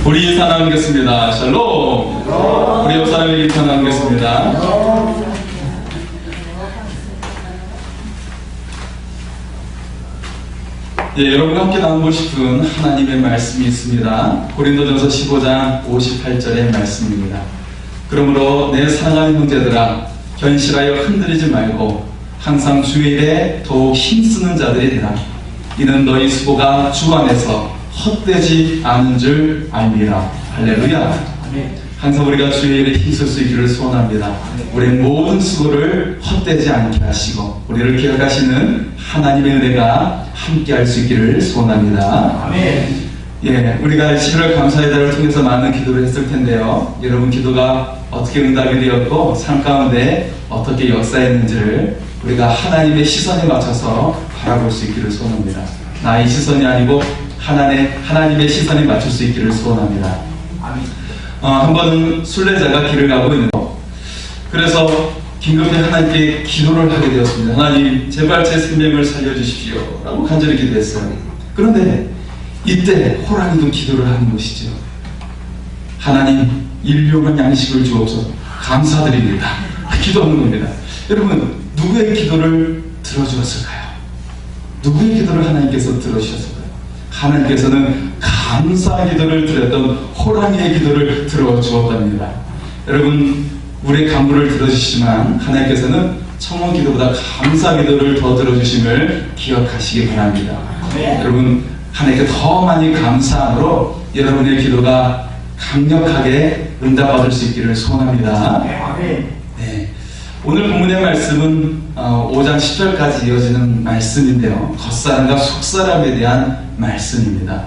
우리 인사 나누겠습니다. 샬롬. 우리 옆 사람에게 인사 나누겠습니다. 예, 여러분과 함께 나누고 싶은 하나님의 말씀이 있습니다. 고린도전서 15장 58절의 말씀입니다. 그러므로 내 사랑하는 형제들아, 견실하여 흔들리지 말고 항상 주일에 더욱 힘쓰는 자들이 되라. 이는 너희 수고가 주 안에서 헛되지 않은 줄 알미라. 할렐루야. 항상 우리가 주일에 힘쓸 수 있기를 소원합니다. 우리의 모든 수고를 헛되지 않게 하시고 우리를 기억하시는 하나님의 은혜가 함께할 수 있기를 소원합니다. 예, 우리가 11월 감사의 달을 통해서 많은 기도를 했을 텐데요. 여러분 기도가 어떻게 응답이 되었고 삶 가운데 어떻게 역사했는지를 우리가 하나님의 시선에 맞춰서 바라볼 수 있기를 소원합니다. 나의 시선이 아니고 하나님의 시선에 맞출 수 있기를 소원합니다. 한 번은 순례자가 길을 가고 있는데 그래서 긴급히 하나님께 기도를 하게 되었습니다. 하나님, 제발 제 생명을 살려주십시오 라고 간절히 기도했어요. 그런데 이때 호랑이도 기도를 하는 것이죠. 하나님, 일용할 양식을 주옵소서. 감사드립니다. 기도하는 겁니다. 여러분, 누구의 기도를 들어주었을까요? 누구의 기도를 하나님께서 들어주셨을까요? 하나님께서는 감사 기도를 드렸던 호랑이의 기도를 들어주었답니다. 여러분, 우리의 간구를 들어주시지만 하나님께서는 청원 기도보다 감사 기도를 더 들어주심을 기억하시기 바랍니다. 여러분, 하나님께 더 많이 감사함으로 여러분의 기도가 강력하게 응답받을 수 있기를 소원합니다. 네. 오늘 본문의 말씀은 5장 10절까지 이어지는 말씀인데요. 겉사람과 속사람에 대한 말씀입니다.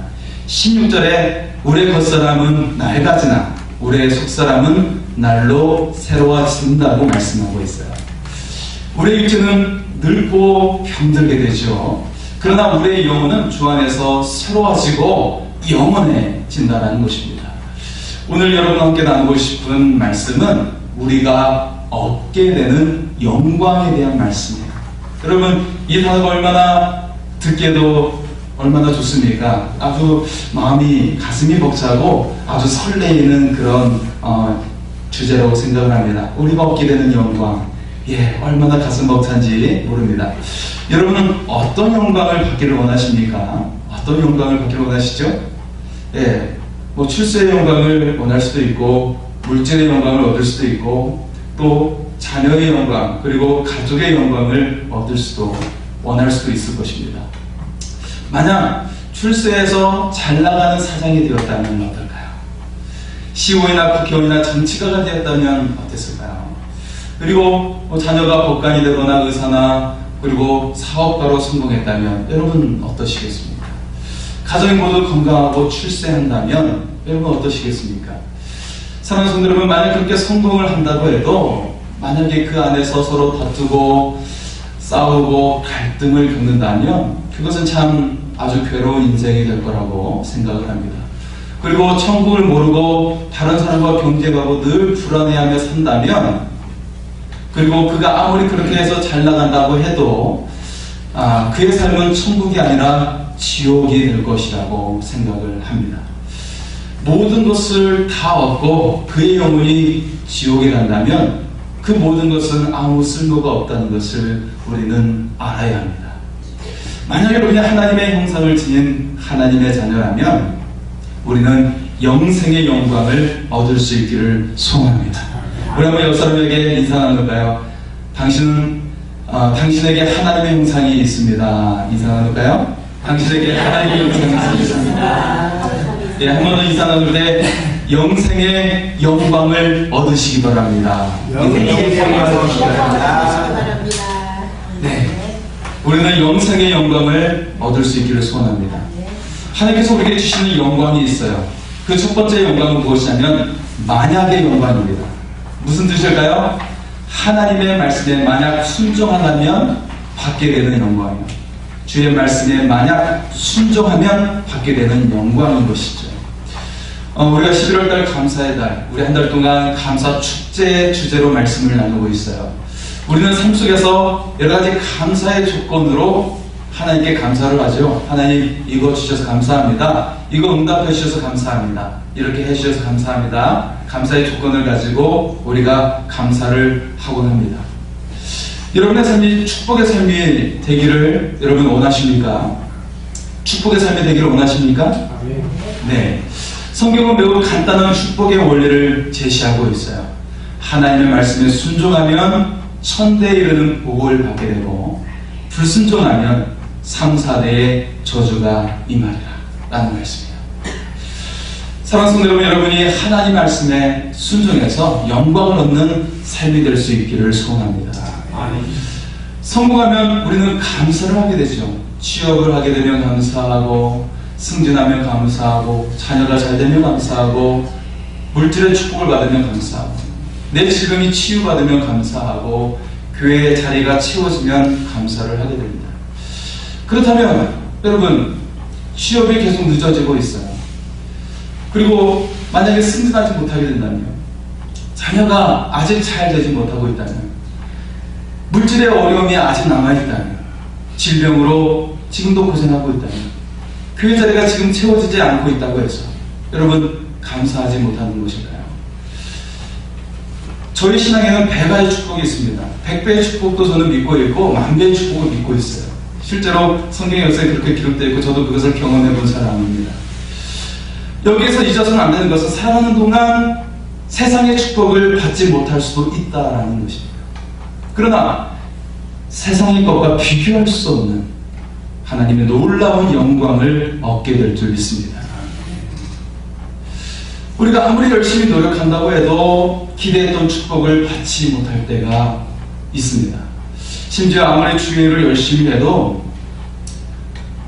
16절에 우리의 겉사람은 낡아지나 우리의 속사람은 날로 새로워진다고 말씀하고 있어요. 우리의 육체는 늙고 병들게 되죠. 그러나 우리의 영혼은 주 안에서 새로워지고 영원해진다는 것입니다. 오늘 여러분과 함께 나누고 싶은 말씀은 우리가 얻게 되는 영광에 대한 말씀이에요. 여러분, 이 단어가 얼마나 듣기에도 얼마나 좋습니까? 아주 가슴이 벅차고 아주 설레이는 그런 주제라고 생각을 합니다. 우리가 얻게 되는 영광, 예, 얼마나 가슴 벅찬지 모릅니다. 여러분은 어떤 영광을 받기를 원하십니까? 어떤 영광을 받기를 원하시죠? 예, 출세의 영광을 원할 수도 있고 물질의 영광을 얻을 수도 있고 또 자녀의 영광 그리고 가족의 영광을 원할 수도 있을 것입니다. 만약 출세해서 잘 나가는 사장이 되었다면 어떨까요? 시의원이나 국회의원이나 정치가가 되었다면 어땠을까요? 그리고 자녀가 법관이 되거나 의사나 그리고 사업가로 성공했다면 여러분 어떠시겠습니까? 가정이 모두 건강하고 출세한다면 여러분 어떠시겠습니까? 사랑하는 성도 여러분, 만약 그렇게 성공을 한다고 해도 만약에 그 안에서 서로 다투고 싸우고 갈등을 겪는다면 그것은 참 아주 괴로운 인생이 될 거라고 생각을 합니다. 그리고 천국을 모르고 다른 사람과 경쟁하고 늘 불안해하며 산다면 그리고 그가 아무리 그렇게 해서 잘 나간다고 해도 그의 삶은 천국이 아니라 지옥이 될 것이라고 생각을 합니다. 모든 것을 다 얻고 그의 영혼이 지옥에 간다면 그 모든 것은 아무 쓸모가 없다는 것을 우리는 알아야 합니다. 만약 여러분이 하나님의 형상을 지닌 하나님의 자녀라면 우리는 영생의 영광을 얻을 수 있기를 소원합니다. 우리 한번 옆 사람에게 인사 나눌까요? 당신에게 하나님의 형상이 있습니다. 인사 나눌까요? 당신에게 하나님의 형상이 있습니다. 예, 한 번 더 인사 나눌 때 영생의 영광을 얻으시기 바랍니다. 영생의 영광을 얻으시기 바랍니다. 네, 우리는 영생의 영광을 얻을 수 있기를 소원합니다. 하나님께서 우리에게 주시는 영광이 있어요. 그 첫 번째 영광은 무엇이냐면 만약의 영광입니다. 무슨 뜻일까요? 하나님의 말씀에 만약 순종한다면 받게 되는 영광이요. 주의 말씀에 만약 순종하면 받게 되는 영광인 것이죠. 우리가 11월달 감사의 달, 우리 한 달 동안 감사 축제의 주제로 말씀을 나누고 있어요. 우리는 삶 속에서 여러 가지 감사의 조건으로 하나님께 감사를 하죠. 하나님 이거 주셔서 감사합니다. 이거 응답해 주셔서 감사합니다. 이렇게 해 주셔서 감사합니다. 감사의 조건을 가지고 우리가 감사를 하곤 합니다. 여러분의 삶이 축복의 삶이 되기를 여러분 원하십니까? 축복의 삶이 되기를 원하십니까? 네. 성경은 매우 간단한 축복의 원리를 제시하고 있어요. 하나님의 말씀에 순종하면 천대에 이르는 복을 받게 되고, 불순종하면 3, 4대의 저주가 임하리라 라는 말씀이에요. 사랑하는 성도 여러분, 여러분이 하나님 말씀에 순종해서 영광을 얻는 삶이 될 수 있기를 소원합니다. 성공하면 우리는 감사를 하게 되죠. 취업을 하게 되면 감사하고, 승진하면 감사하고, 자녀가 잘 되면 감사하고, 물질의 축복을 받으면 감사하고, 내 질병이 치유받으면 감사하고, 교회의 자리가 채워지면 감사를 하게 됩니다. 그렇다면 여러분, 취업이 계속 늦어지고 있어요. 그리고 만약에 승진하지 못하게 된다면, 자녀가 아직 잘 되지 못하고 있다면, 물질의 어려움이 아직 남아있다면, 질병으로 지금도 고생하고 있다면, 교회 자리가 지금 채워지지 않고 있다고 해서 여러분 감사하지 못하는 것일까요? 저희 신앙에는 100배의 축복이 있습니다. 100배의 축복도 저는 믿고 있고 10,000배의 축복을 믿고 있어요. 실제로 성경의 역사에 그렇게 기록되어 있고 저도 그것을 경험해 본 사람입니다. 여기에서 잊어서는 안 되는 것은 살아가는 동안 세상의 축복을 받지 못할 수도 있다라는 것입니다. 그러나 세상의 것과 비교할 수 없는 하나님의 놀라운 영광을 얻게 될 줄 믿습니다. 우리가 아무리 열심히 노력한다고 해도 기대했던 축복을 받지 못할 때가 있습니다. 심지어 아무리 주의를 열심히 해도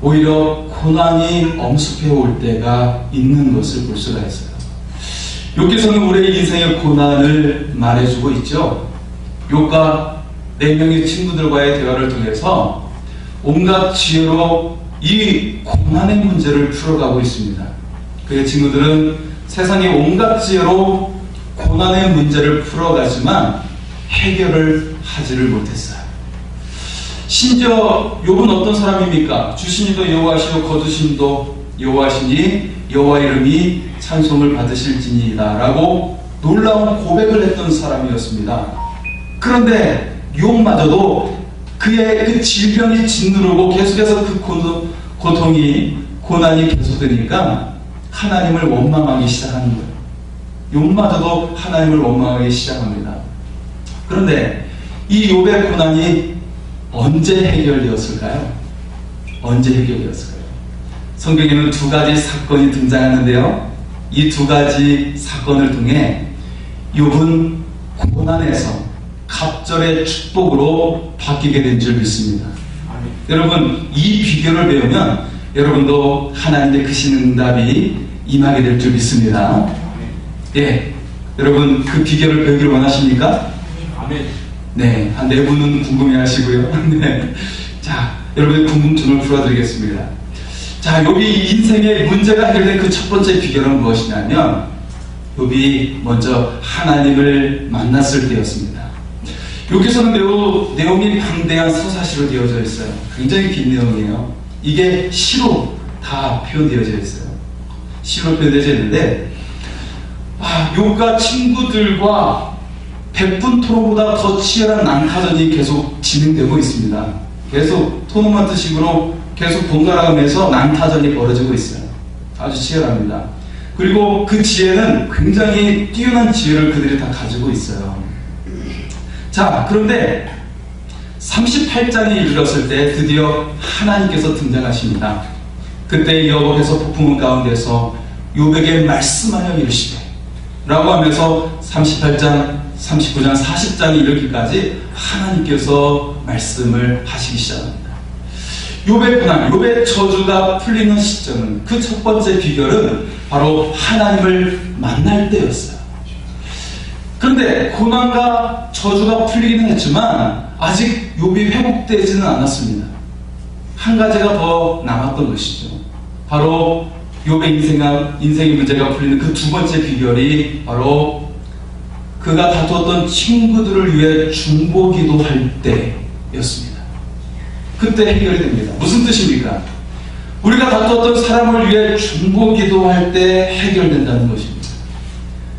오히려 고난이 엄습해 올 때가 있는 것을 볼 수가 있어요. 욥기서는 우리의 인생의 고난을 말해주고 있죠. 욥과 4명의 친구들과의 대화를 통해서 온갖 지혜로 이 고난의 문제를 풀어가고 있습니다. 그의 친구들은 세상의 온갖 지혜로 고난의 문제를 풀어가지만 해결을 하지를 못했어요. 심지어 욥은 어떤 사람입니까? 주시니도 여호와시요 거두심도 여호와시니 여호와 이름이 찬송을 받으실지니이다 라고 놀라운 고백을 했던 사람이었습니다. 그런데 욥마저도 그의 그 질병이 짓누르고 계속해서 그 고난이 계속되니까 하나님을 원망하기 시작하는 거예요. 욥마저도 하나님을 원망하기 시작합니다. 그런데 이 욥의 고난이 언제 해결되었을까요? 언제 해결되었을까요? 성경에는 2가지 사건이 등장하는데요. 이 2가지 사건을 통해 욥은 고난에서 갑절의 축복으로 바뀌게 된 줄 믿습니다. 여러분, 이 비결을 배우면 여러분도 하나님의 크신 응답이 임하게 될 줄 믿습니다. 예, 여러분 그 비결을 배우기를 원하십니까? 네, 한 4분은 궁금해하시고요. 네, 자, 여러분의 궁금증을 풀어드리겠습니다. 자, 욥이 인생의 문제가 해결된 그 첫 번째 비결은 무엇이냐면 욥이 먼저 하나님을 만났을 때였습니다. 여기서는 매우 내용이 방대한 서사시로 되어져 있어요. 굉장히 긴 내용이에요. 이게 시로 다 표현되어져 있어요. 시로 표현되어져 있는데 욥과 친구들과 백분 토론보다 더 치열한 난타전이 계속 진행되고 있습니다. 계속 토너먼트식으로 계속 번갈아가면서 난타전이 벌어지고 있어요. 아주 치열합니다. 그리고 그 지혜는 굉장히 뛰어난 지혜를 그들이 다 가지고 있어요. 자, 그런데 38장에 이르렀을 때 드디어 하나님께서 등장하십니다. 그때 여호와께서 폭풍 가운데서 욥에게 말씀하여 이르시되 라고 하면서 38장, 39장, 40장에 이르기까지 하나님께서 말씀을 하시기 시작합니다. 욥의 고난, 욥의 저주가 풀리는 시점은, 그 첫 번째 비결은 바로 하나님을 만날 때였어요. 그런데 고난과 저주가 풀리기는 했지만 아직 욥이 회복되지는 않았습니다. 한 가지가 더 남았던 것이죠. 바로 욥의 인생의 문제가 풀리는 그 2번째 비결이 바로 그가 다투었던 친구들을 위해 중보기도 할 때였습니다. 그때 해결이 됩니다. 무슨 뜻입니까? 우리가 다투었던 사람을 위해 중보기도할 때 해결된다는 것입니다.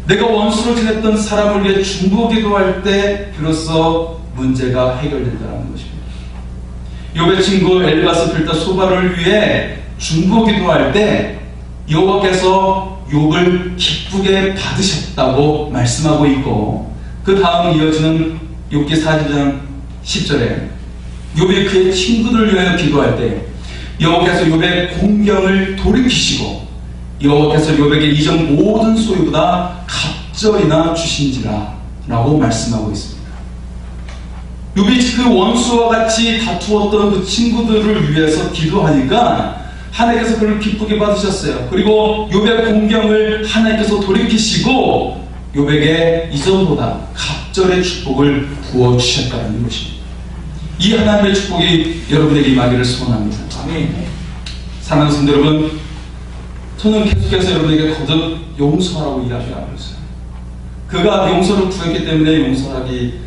내가 원수로 지냈던 사람을 위해 중보기도할 때 비로소 문제가 해결된다는 것입니다. 욥의 친구 엘리바스 빌다 소바를 위해 중보기도할 때 여호와께서 욥을 기쁘게 받으셨다고 말씀하고 있고, 그 다음 이어지는 욥기 40장 10절에 욥이 그의 친구들을 위하여 기도할 때 여호와께서 욥의 공경을 돌이키시고 여호와께서 욥에게 이전 모든 소유보다 갑절이나 주신지라 라고 말씀하고 있습니다. 욥이 그 원수와 같이 다투었던 그 친구들을 위해서 기도하니까 하나님께서 그를 기쁘게 받으셨어요. 그리고 욥의 공경을 하나님께서 돌이키시고 욥에게 이전보다 갑절의 축복을 부어주셨다는 것입니다. 이 하나님의 축복이 여러분에게 임하기를 소원합니다. 아멘. 사랑하는 성도 여러분, 저는 계속해서 여러분에게 거듭 용서하라고 이야기하고 있어요. 그가 용서를 구했기 때문에 용서하기,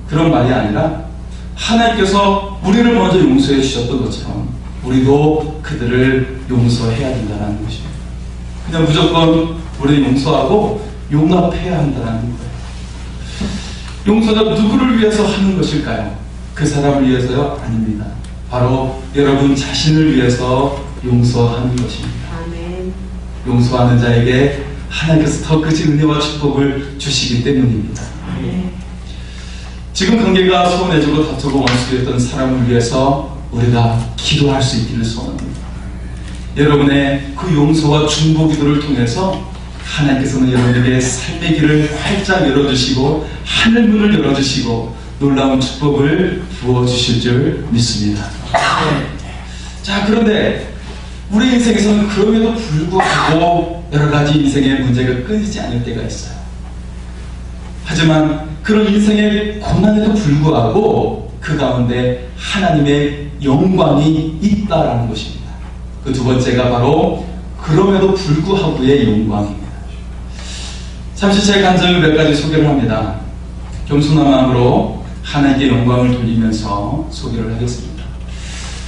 그런 말이 아니라 하나님께서 우리를 먼저 용서해 주셨던 것처럼 우리도 그들을 용서해야 된다는 것입니다. 그냥 무조건 우리는 용서하고 용납해야 한다는 거예요. 용서가 누구를 위해서 하는 것일까요? 그 사람을 위해서요? 아닙니다. 바로 여러분 자신을 위해서 용서하는 것입니다. 아멘. 용서하는 자에게 하나님께서 더 크신 은혜와 축복을 주시기 때문입니다. 아멘. 지금 관계가 소원해지고 다투고 원수되었던 사람을 위해서 우리가 기도할 수 있기를 소원합니다. 여러분의 그 용서와 중보 기도를 통해서 하나님께서는 여러분에게 삶의 길을 활짝 열어주시고 하늘 문을 열어주시고 놀라운 축복을 부어주실 줄 믿습니다. 자, 그런데 우리 인생에서는 그럼에도 불구하고 여러가지 인생의 문제가 끊이지 않을 때가 있어요. 하지만 그런 인생의 고난에도 불구하고 그 가운데 하나님의 영광이 있다라는 것입니다. 그 두 번째가 바로 그럼에도 불구하고의 영광입니다. 잠시 제 간증을 몇 가지 소개를 합니다. 겸손한 마음으로 하나님께 영광을 돌리면서 소개를 하겠습니다.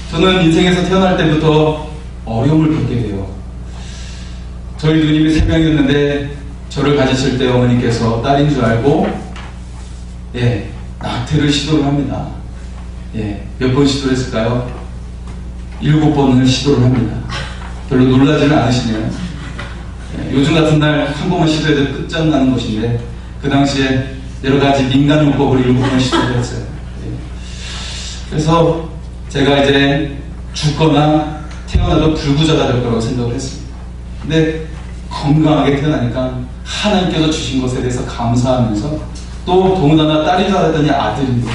저는 인생에서 태어날 때부터 어려움을 겪게 돼요. 저희 누님이 3명이었는데 저를 가지실 때 어머니께서 딸인 줄 알고 낙태를 시도를 합니다. 몇 번 시도를 했을까요? 7번을 시도를 합니다. 별로 놀라지는 않으시네요. 요즘 같은 날 한 번만 시도해도 끝장나는 것인데 그 당시에 여러 가지 민간 요법을 7번 시도를 했어요. 그래서 제가 이제 죽거나 태어나도 불구자가 될 거라고 생각을 했습니다. 근데 건강하게 태어나니까 하나님께서 주신 것에 대해서 감사하면서 또 더군다나 딸이 자랐더니 아들인데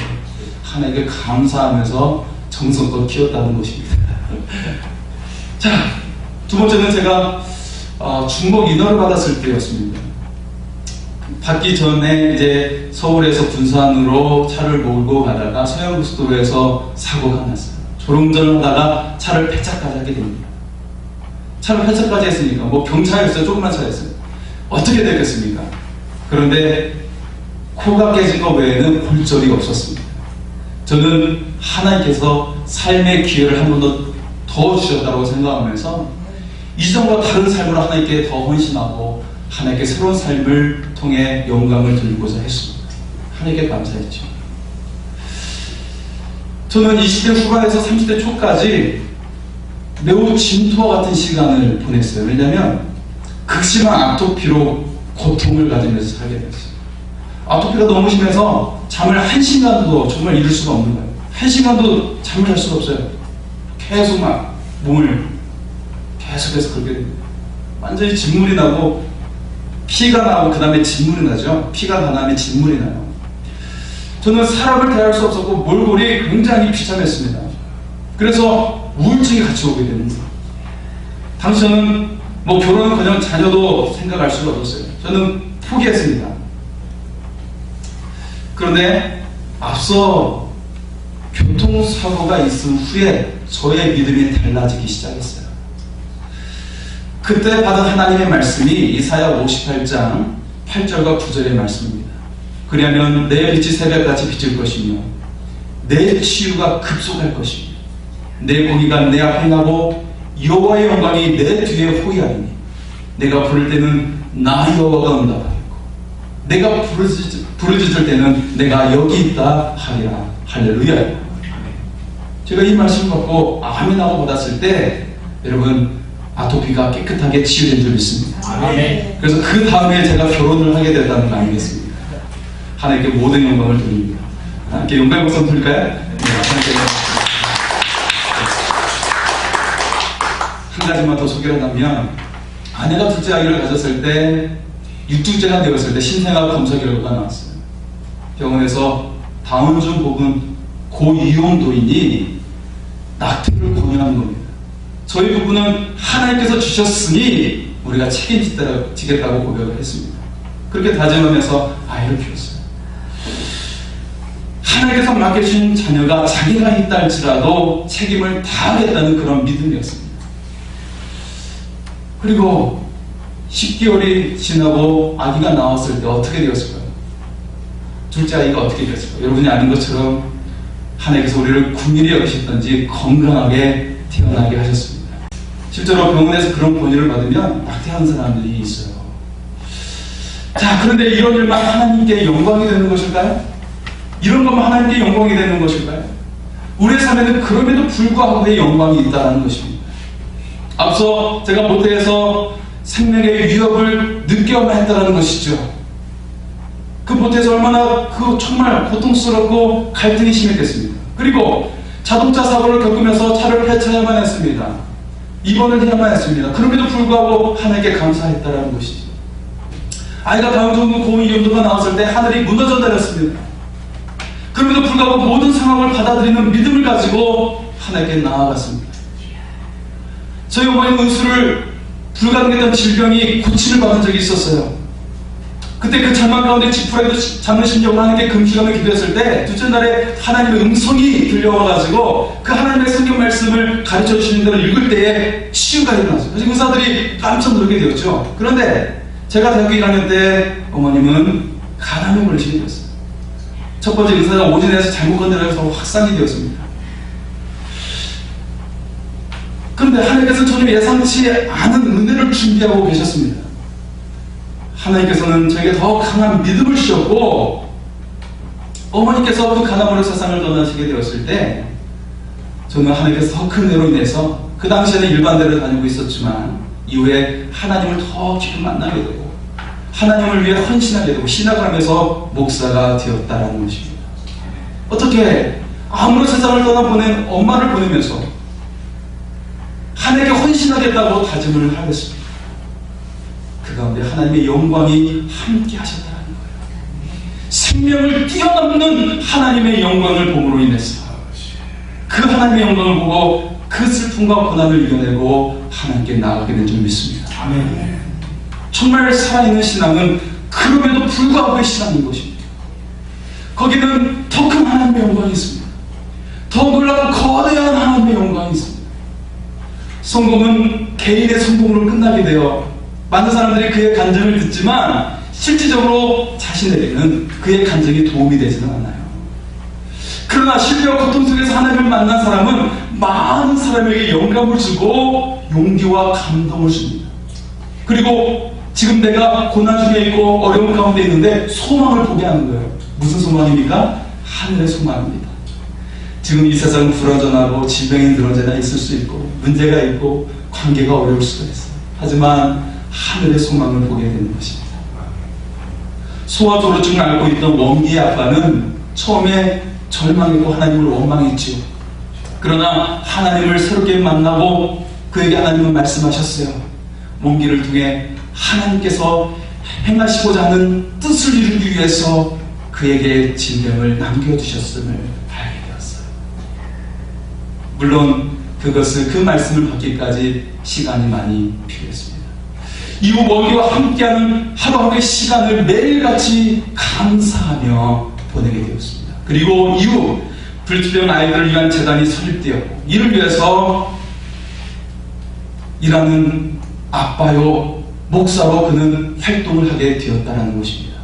하나님께 감사하면서 정성껏 키웠다는 것입니다. 자, 두 번째는 제가 중복 인허를 받았을 때였습니다. 받기 전에 이제 서울에서 군산으로 차를 몰고 가다가 서해안고속도로에서 사고가 났어요. 졸음전을 하다가 차를 폐차까지 하게 됩니다. 차를 폐차까지 했으니까 뭐 경차였어요. 조그만 차였어요. 어떻게 되겠습니까? 그런데 코가 깨진 것 외에는 골절이 없었습니다. 저는 하나님께서 삶의 기회를 한 번 더 주셨다고 생각하면서 이전과 다른 삶으로 하나님께 더 헌신하고 하나님께 새로운 삶을 통해 영광을 드리고자 했습니다. 하나님께 감사했죠. 저는 20대 후반에서 30대 초까지 매우 진토와 같은 시간을 보냈어요. 왜냐하면 극심한 아토피로 고통을 가지면서 살게 됐어요. 아토피가 너무 심해서 잠을 1시간도 정말 이룰 수가 없는 거예요. 1시간도 잠을 잘 수가 없어요. 계속 막 몸을 계속해서 그렇게 됩니다. 완전히 진물이 나고 피가 나고 그 다음에 진물이 나죠. 피가 난 다음에 진물이 나요. 저는 사람을 대할 수 없었고 몰골이 굉장히 비참했습니다. 그래서 우울증이 같이 오게 됩니다. 당시 저는 뭐 결혼은 그냥 자녀도 생각할 수가 없었어요. 저는 포기했습니다. 그런데 앞서 교통사고가 있은 후에 저의 믿음이 달라지기 시작했어요. 그때 받은 하나님의 말씀이 이사야 58장 8절과 9절의 말씀입니다. 그리하면 내 빛이 새벽같이 비칠 것이며 내 치유가 급속할 것이며 내 공의가 내 앞에 나고 여호와의 영광이 내 뒤에 호위하리니 내가 부를 때는 나 여호와가 응답하겠고 내가 부르짖을 때는 내가 여기 있다 하리라. 할렐루야. 제가 이 말씀을 받고 아멘하고 받았을 때 여러분 아토피가 깨끗하게 치유된 줄 믿습니다. 아멘. 그래서 그 다음에 제가 결혼을 하게 됐다는 거 아니겠습니까? 하나님께 모든 영광을 드립니다. 함께 영광의 박수 드릴까요? 한 가지만 더 소개를 하면 아내가 둘째 아기를 가졌을 때 6주째가 되었을 때 신생아 검사 결과가 나왔어요. 병원에서 다운증 혹은 고이용도인이 낙태를 권유하는 겁니다. 저희 부부는 하나님께서 주셨으니 우리가 책임지겠다고 고백을 했습니다. 그렇게 다짐하면서 아이를 키웠어요. 하나님께서 맡겨주신 자녀가 자기가 있다 할지라도 책임을 다하겠다는 그런 믿음이었습니다. 그리고 10개월이 지나고 아기가 나왔을 때 어떻게 되었을까요? 둘째 아이가 어떻게 되었을까요? 여러분이 아는 것처럼 하나님께서 우리를 국민이 여기셨던지 건강하게 태어나게 하셨습니다. 실제로 병원에서 그런 권유를 받으면 낙태하는 사람들이 있어요. 자, 그런데 이런 일만 하나님께 영광이 되는 것일까요? 이런 것만 하나님께 영광이 되는 것일까요? 우리의 삶에는 그럼에도 불구하고 영광이 있다는 것입니다. 앞서 제가 모태에서 생명의 위협을 느껴야만 했다는 것이죠. 그 모태에서 얼마나 정말 고통스럽고 갈등이 심했겠습니까? 그리고 자동차 사고를 겪으면서 차를 폐차해야만 했습니다. 입원을 해야만 했습니다. 그럼에도 불구하고 하나님께 감사했다는 것이죠. 아이가 다운증후 고위험도가 나왔을 때 하늘이 무너져 내렸습니다. 그럼에도 불구하고 모든 상황을 받아들이는 믿음을 가지고 하나님께 나아갔습니다. 저희 어머니 은수를 불가능했던 질병이 고침을 받은 적이 있었어요. 그때 그 절망 가운데 지푸라기도 잡으시려고 하나님께 금식하며 기도했을 때 둘째 날에 하나님의 음성이 들려와가지고 그 하나님의 성경 말씀을 가르쳐 주시는 대로 읽을 때에 치유가 일어났어요. 그래서 의사들이 깜짝 놀게 되었죠. 그런데 제가 대학교 1학년 때 어머님은 간암에 걸리시게 되었어요. 첫 번째 의사가 오진에서 잘못 건드려서 확산이 되었습니다. 그런데 하나님께서 전혀 예상치 않은 은혜를 준비하고 계셨습니다. 하나님께서는 저에게 더 강한 믿음을 주셨고 어머니께서 그 가나안으로 세상을 떠나시게 되었을 때 저는 하나님께서 더 큰 은혜로 인해서 그 당시에는 일반대로 다니고 있었지만 이후에 하나님을 더 깊이 만나게 되고 하나님을 위해 헌신하게 되고 신학을 하면서 목사가 되었다는 것입니다. 어떻게 아무런 세상을 떠나보낸 엄마를 보내면서 하나님께 헌신하겠다고 다짐을 하겠습니다. 그 가운데 하나님의 영광이 함께 하셨다는 거예요. 생명을 뛰어넘는 하나님의 영광을 봄으로 인해서 그 하나님의 영광을 보고 그 슬픔과 고난을 이겨내고 하나님께 나아가게 된 줄 믿습니다. 아멘. 정말 살아있는 신앙은 그럼에도 불구하고의 신앙인 것입니다. 거기는 더 큰 하나님의 영광이 있습니다. 더 놀랍고 거대한 하나님의 영광이 있습니다. 성공은 개인의 성공으로 끝나게 되어 많은 사람들이 그의 간증을 듣지만 실질적으로 자신에게는 그의 간증이 도움이 되지는 않아요. 그러나 실패와 고통 속에서 하나님을 만난 사람은 많은 사람에게 영감을 주고 용기와 감동을 줍니다. 그리고 지금 내가 고난 중에 있고 어려운 가운데 있는데 소망을 보게 하는 거예요. 무슨 소망입니까? 하늘의 소망입니다. 지금 이 세상은 불완전하고 질병이 늘어나 있을 수 있고 문제가 있고 관계가 어려울 수도 있어요. 하지만 하늘의 소망을 보게 되는 것입니다. 소아 조루증을 앓고 있던 원기의 아빠는 처음에 절망했고 하나님을 원망했지요. 그러나 하나님을 새롭게 만나고 그에게 하나님은 말씀하셨어요. 원기를 통해 하나님께서 행하시고자 하는 뜻을 이루기 위해서 그에게 질병을 남겨주셨음을 알게 되었어요. 물론 그것을 그 말씀을 받기까지 시간이 많이 필요했습니다. 이후 원기와 함께하는 하루하루의 시간을 매일같이 감사하며 보내게 되었습니다. 그리고 이후 불치병 아이들을 위한 재단이 설립되었고 이를 위해서 일하는 아빠요 목사로 그는 활동을 하게 되었다는 것입니다.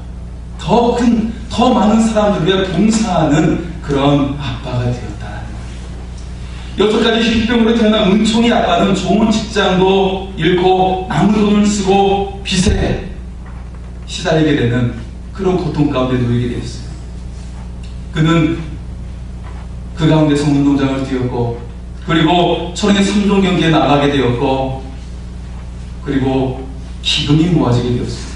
더 많은 사람들을 위해 봉사하는 그런 아빠가 되었다는 거예요. 6가지 흉병으로 태어난 은총이 아빠는 좋은 직장도 잃고 남은 돈을 쓰고 빚에 시달리게 되는 그런 고통 가운데 놓이게 되었어요. 그는 그 가운데서 운동장을 뛰었고, 그리고 초령의 3종 경기에 나가게 되었고, 그리고 기금이 모아지게 되었습니다.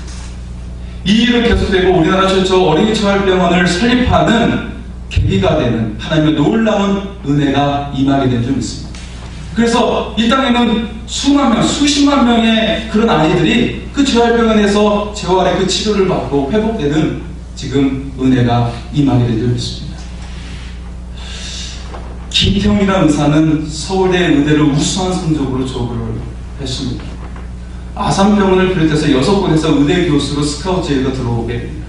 이 일은 계속되고 우리나라 최초 어린이 처활병원을 설립하는 계기가 되는 하나님의 놀라운 은혜가 임하게 된 줄 믿습니다. 그래서 이 땅에는 수만 명, 수십만 명의 그런 아이들이 그 재활병원에서 재활의 그 치료를 받고 회복되는 지금 은혜가 임하게 된 줄 믿습니다. 김태훈이라는 의사는 서울대 의대를 우수한 성적으로 졸업을 했습니다. 아산병원을 비롯해서 6곳에서 의대 교수로 스카우트 제의가 들어오게 됩니다.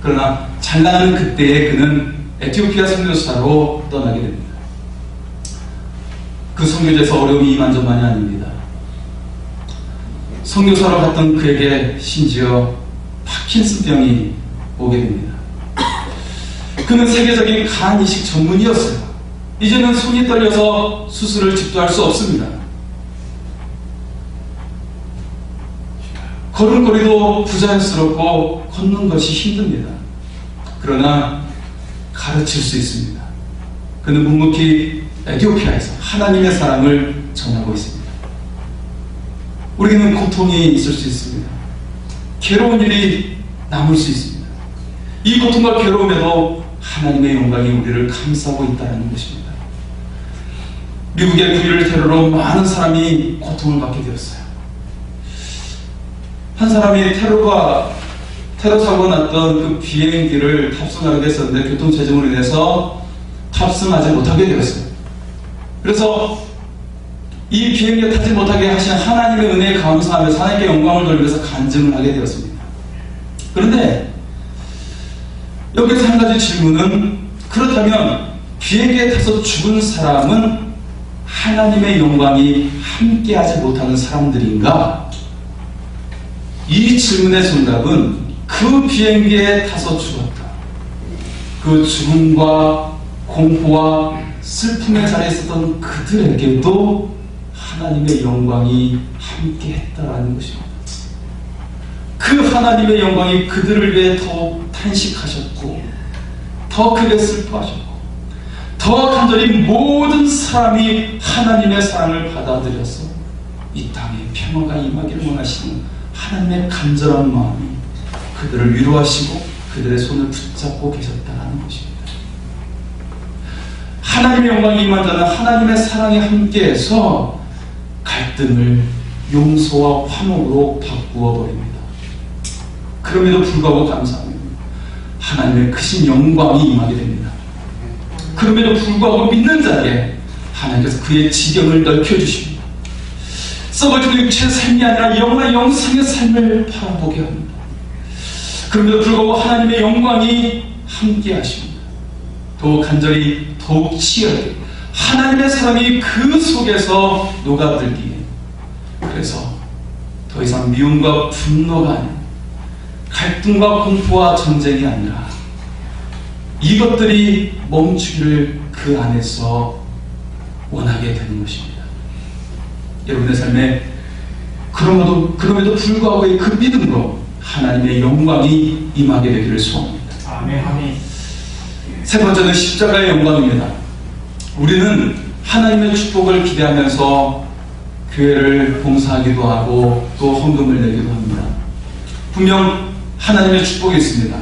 그러나 잘 나가는 그때에 그는 에티오피아 선교사로 떠나게 됩니다. 그 선교제에서 어려움이 이만저만이 아닙니다. 선교사로 갔던 그에게 심지어 파킨슨병이 오게 됩니다. 그는 세계적인 간 이식 전문의였어요. 이제는 손이 떨려서 수술을 집도할 수 없습니다. 걸음걸이도 부자연스럽고 걷는 것이 힘듭니다. 그러나 가르칠 수 있습니다. 그는 묵묵히 에티오피아에서 하나님의 사랑을 전하고 있습니다. 우리에게는 고통이 있을 수 있습니다. 괴로운 일이 남을 수 있습니다. 이 고통과 괴로움에도 하나님의 영광이 우리를 감싸고 있다는 것입니다. 미국의 9.11 테러로 많은 사람이 고통을 받게 되었어요. 한 사람이 테러 사고가 났던 그 비행기를 탑승하게 됐었는데 교통체증으로 인해서 탑승하지 못하게 되었어요. 그래서 이 비행기에 타지 못하게 하신 하나님의 은혜에 감사하면서 하나님께 영광을 돌리면서 간증을 하게 되었습니다. 그런데 여기서 한 가지 질문은, 그렇다면 비행기에 타서 죽은 사람은 하나님의 영광이 함께하지 못하는 사람들인가? 이 질문의 정답은 그 비행기에 타서 죽었다, 그 죽음과 공포와 슬픔의 자리에 있었던 그들에게도 하나님의 영광이 함께했다라는 것입니다. 그 하나님의 영광이 그들을 위해 더 탄식하셨고, 더 크게 슬퍼하셨고, 더 간절히 모든 사람이 하나님의 사랑을 받아들여서 이 땅에 평화가 임하기를 원하시는 하나님의 간절한 마음이 그들을 위로하시고 그들의 손을 붙잡고 계셨다는 것입니다. 하나님의 영광이 임한 자는 하나님의 사랑이 함께해서 갈등을 용서와 화목으로 바꾸어 버립니다. 그럼에도 불구하고 감사합니다. 하나님의 크신 영광이 임하게 됩니다. 그럼에도 불구하고 믿는 자에게 하나님께서 그의 지경을 넓혀주십니다. 썩어지는 육체의 삶이 아니라 영원한 영생의 삶을 바라보게 합니다. 그럼에도 불구하고 하나님의 영광이 함께 하십니다. 더욱 간절히, 더욱 치열하게 하나님의 사랑이 그 속에서 녹아들기에, 그래서 더 이상 미움과 분노가 아닌 갈등과 공포와 전쟁이 아니라 이것들이 멈추기를 그 안에서 원하게 되는 것입니다. 여러분의 삶에 그럼에도 불구하고 그 믿음으로 하나님의 영광이 임하게 되기를 소원합니다. 아멘. 세 번째는 십자가의 영광입니다. 우리는 하나님의 축복을 기대하면서 교회를 봉사하기도 하고 또 헌금을 내기도 합니다. 분명 하나님의 축복이 있습니다.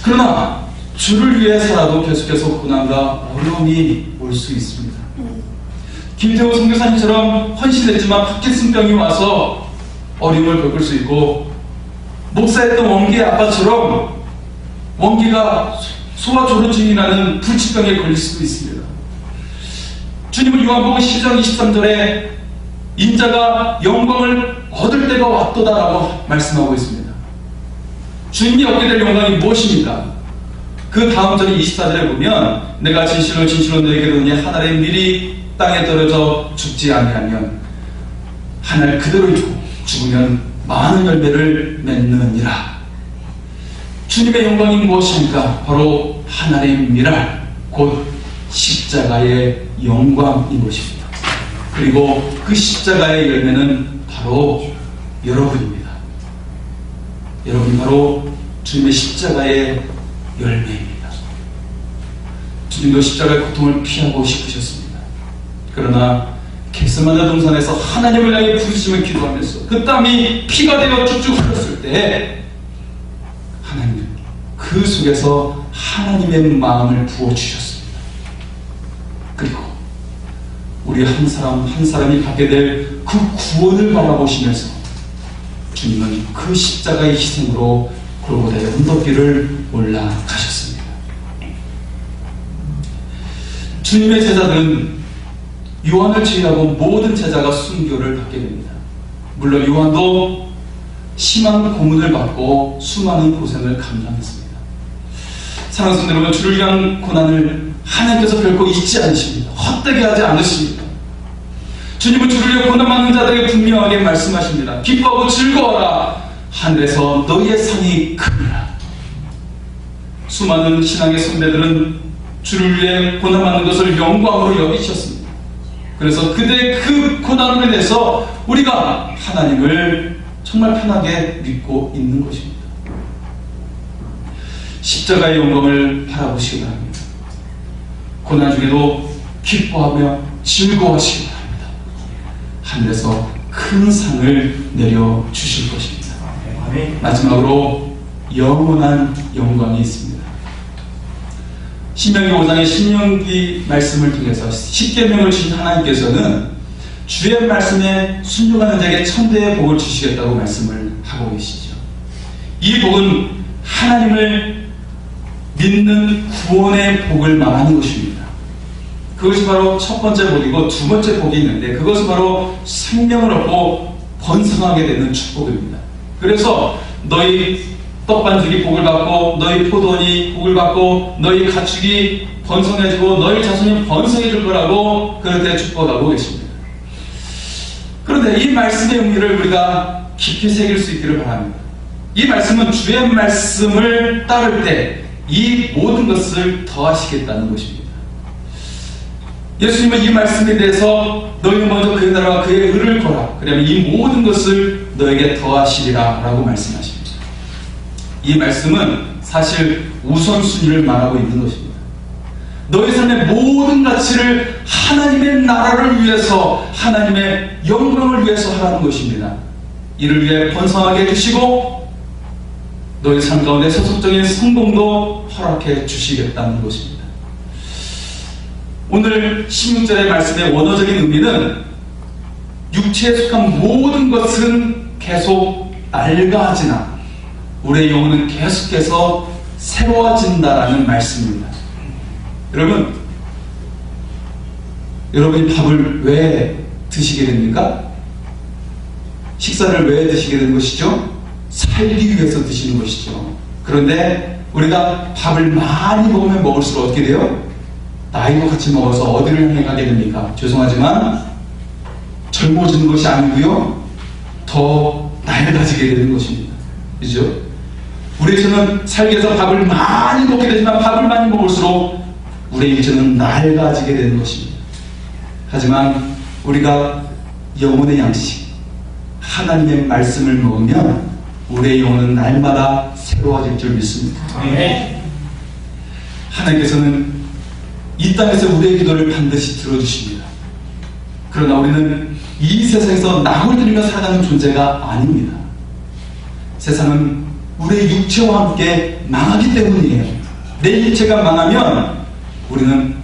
그러나 주를 위해 살아도 계속해서 고난과 어려움이 올 수 있습니다. 김태호 선교사님처럼 헌신했지만 파킨슨병이 와서 어려움을 겪을 수 있고, 목사였던 원기의 아빠처럼 원기가 소아조류증이라는 불치병에 걸릴 수도 있습니다. 주님은 요한복음 12장 23절에 인자가 영광을 얻을 때가 왔도다라고 말씀하고 있습니다. 주님이 얻게 될 영광이 무엇입니까? 그 다음 절인 24절에 보면 내가 진실로 진실로 너에게 이르노니 한 알의 밀이 땅에 떨어져 죽지 아니하면 한 알 그대로 있고 죽으면 많은 열매를 맺느니라. 주님의 영광이 무엇입니까? 바로 한 알의 밀알, 곧 십자가의 영광인 것입니다. 그리고 그 십자가의 열매는 바로 여러분입니다. 여러분이 바로 주님의 십자가의 열매입니다. 주님도 십자가의 고통을 피하고 싶으셨습니다. 그러나 겟세마네 동산에서 하나님을 향해 부르짖으며 기도하면서 그 땀이 피가 되어 쭉쭉 흘렀을 때 하나님 그 속에서 하나님의 마음을 부어주셨습니다. 그리고 우리 한 사람 한 사람이 갖게 될 그 구원을 바라보시면서 주님은 그 십자가의 희생으로 골고다의 언덕길을 올라가셨습니다. 주님의 제자들은 요한을 제외하고 모든 제자가 순교를 받게 됩니다. 물론 요한도 심한 고문을 받고 수많은 고생을 감당했습니다. 사랑하는 성도 여러분, 주를 위한 고난을 하나님께서 결코 잊지 않으십니다. 헛되게 하지 않으십니다. 주님은 주를 위해 고난받는 자들에게 분명하게 말씀하십니다. 기뻐하고 즐거워라. 하늘에서 너희의 상이 크니라. 수많은 신앙의 선배들은 주를 위해 고난받는 것을 영광으로 여기셨습니다. 그래서 그들의 그 고난으로 인해서 우리가 하나님을 정말 편하게 믿고 있는 것입니다. 십자가의 영광을 바라보시기 바랍니다. 고난 중에도 기뻐하며 즐거워하시기 바랍니다. 하늘에서 큰 상을 내려주실 것입니다. 마지막으로 영원한 영광이 있습니다. 신명기 5장의 신명기 말씀을 통해서 십계명을 주신 하나님께서는 주의 말씀에 순종하는 자에게 천대의 복을 주시겠다고 말씀을 하고 계시죠. 이 복은 하나님을 믿는 구원의 복을 말하는 것입니다. 그것이 바로 첫 번째 복이고 두 번째 복이 있는데 그것은 바로 생명을 얻고 번성하게 되는 축복입니다. 그래서 너희 떡반죽이 복을 받고 너희 포도원이 복을 받고 너희 가축이 번성해지고 너희 자손이 번성해질 거라고 그렇게 축복하고 계십니다. 그런데 이 말씀의 의미를 우리가 깊이 새길 수 있기를 바랍니다. 이 말씀은 주의 말씀을 따를 때 이 모든 것을 더하시겠다는 것입니다. 예수님은 이 말씀에 대해서 너희는 먼저 그의 나라와 그의 의를 거라. 그러면 이 모든 것을 너에게 더하시리라 라고 말씀하십니다. 이 말씀은 사실 우선순위를 말하고 있는 것입니다. 너희 삶의 모든 가치를 하나님의 나라를 위해서 하나님의 영광을 위해서 하라는 것입니다. 이를 위해 번성하게 해주시고 너희 삶 가운데 세속적인 성공도 허락해 주시겠다는 것입니다. 오늘 16절의 말씀의 원어적인 의미는 육체에 속한 모든 것은 계속 낡아지나 우리의 영혼은 계속해서 새로워진다라는 말씀입니다. 여러분이 밥을 왜 드시게 됩니까? 식사를 왜 드시게 되는 것이죠? 살기 위해서 드시는 것이죠. 그런데 우리가 밥을 많이 먹으면 먹을수록 어떻게 돼요? 나이도 같이 먹어서 어디를 향해 가게 됩니까? 죄송하지만 젊어지는 것이 아니고요, 더 낡아지게 되는 것입니다. 그죠? 우리의 육체는 살기 위해서 밥을 많이 먹게 되지만 밥을 많이 먹을수록 우리의 육체는 낡아지게 되는 것입니다. 하지만 우리가 영혼의 양식, 하나님의 말씀을 먹으면 우리의 영혼은 날마다 새로워질 줄 믿습니다. 하나님께서는 이 땅에서 우리의 기도를 반드시 들어주십니다. 그러나 우리는 이 세상에서 낙을 들이며 살아가는 존재가 아닙니다. 세상은 우리의 육체와 함께 망하기 때문이에요. 내 육체가 망하면 우리는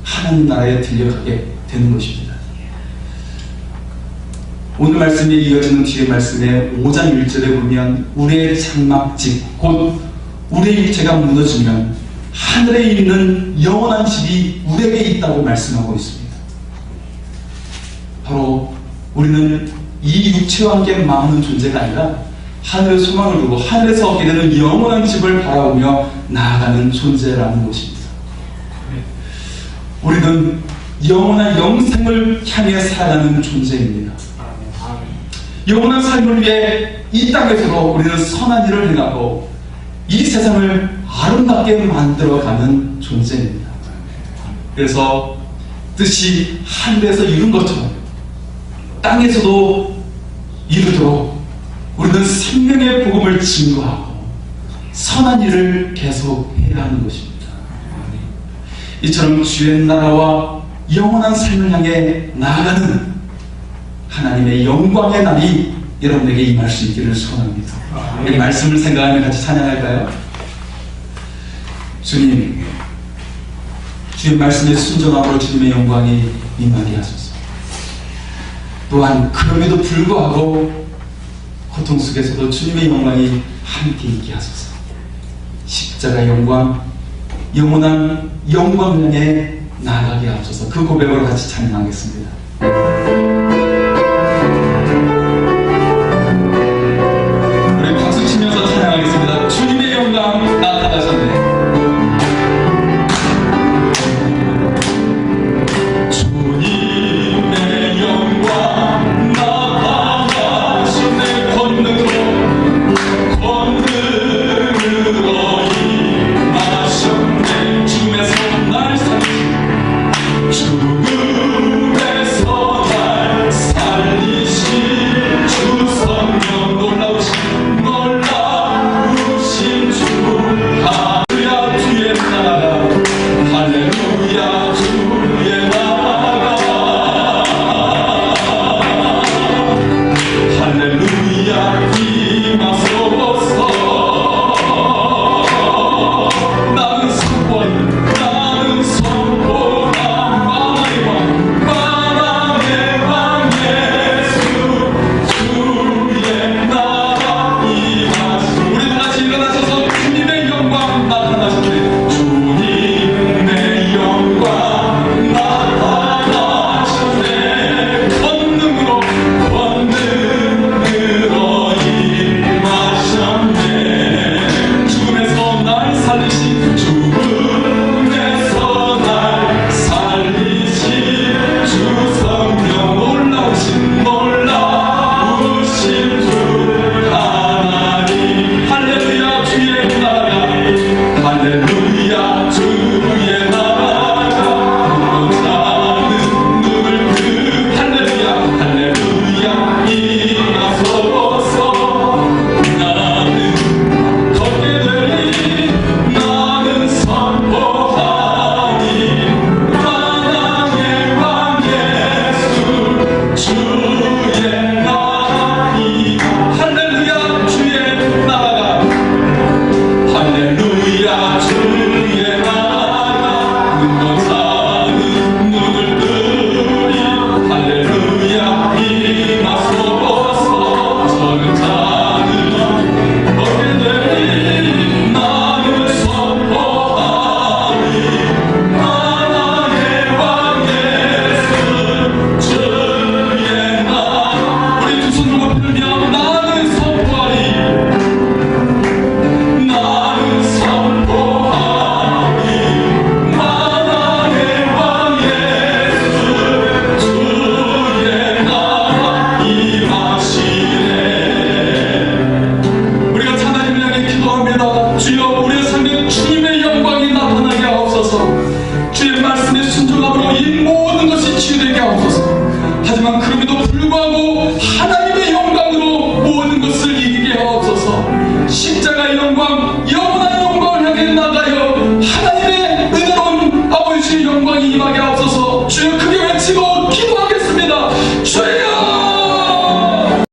하나님 나라에 들려가게 되는 것입니다. 오늘 말씀에 이어지는 뒤의 말씀에 5장 1절에 보면 우리의 장막집 곧 우리의 육체가 무너지면 하늘에 있는 영원한 집이 우리에게 있다고 말씀하고 있습니다. 바로 우리는 이 육체와 함께 망하는 존재가 아니라 하늘의 소망을 두고 하늘에서 얻게 되는 영원한 집을 바라보며 나아가는 존재라는 것입니다. 우리는 영원한 영생을 향해 살아가는 존재입니다. 영원한 삶을 위해 이 땅에서도 우리는 선한 일을 행하고 이 세상을 아름답게 만들어가는 존재입니다. 그래서 뜻이 하늘에서 이룬 것처럼 땅에서도 이루도록 우리는 생명의 복음을 증거하고 선한 일을 계속 해야 하는 것입니다. 이처럼 주의 나라와 영원한 삶을 향해 나아가는 하나님의 영광의 날이 여러분에게 임할 수 있기를 소원합니다. 이 말씀을 생각하며 같이 찬양할까요? 주님, 주의 말씀에 순종함으로 주님의 영광이 임하게 하소서. 또한 그럼에도 불구하고 고통 속에서도 주님의 영광이 함께 있게 하소서. 십자가 영광, 영원한 영광을 향해 나아가게 하소서. 그 고백으로 같이 찬양하겠습니다.